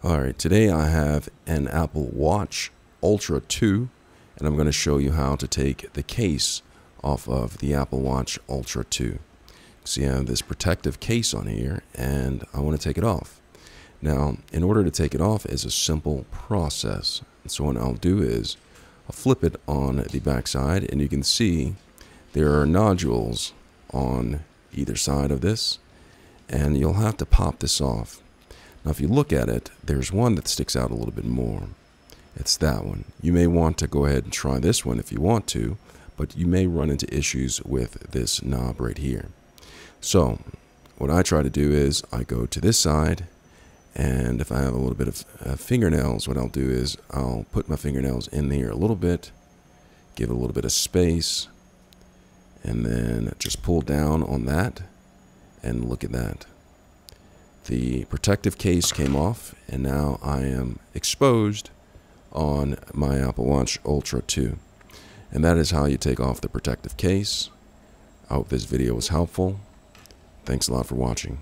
Alright, today I have an Apple Watch Ultra 2, and I'm going to show you how to take the case off of the Apple Watch Ultra 2. So you have this protective case on here, and I want to take it off. Now, in order to take it off is a simple process. So what I'll do is, I'll flip it on the back side, and you can see there are nodules on either side of this, and you'll have to pop this off. Now, if you look at it, there's one that sticks out a little bit more. It's that one. You may want to go ahead and try this one if you want to, but you may run into issues with this knob right here. So, what I try to do is I go to this side, and if I have a little bit of fingernails, what I'll do is I'll put my fingernails in here a little bit, give it a little bit of space, and then just pull down on that, and look at that. The protective case came off, and now I am exposed on my Apple Watch Ultra 2. And that is how you take off the protective case. I hope this video was helpful. Thanks a lot for watching.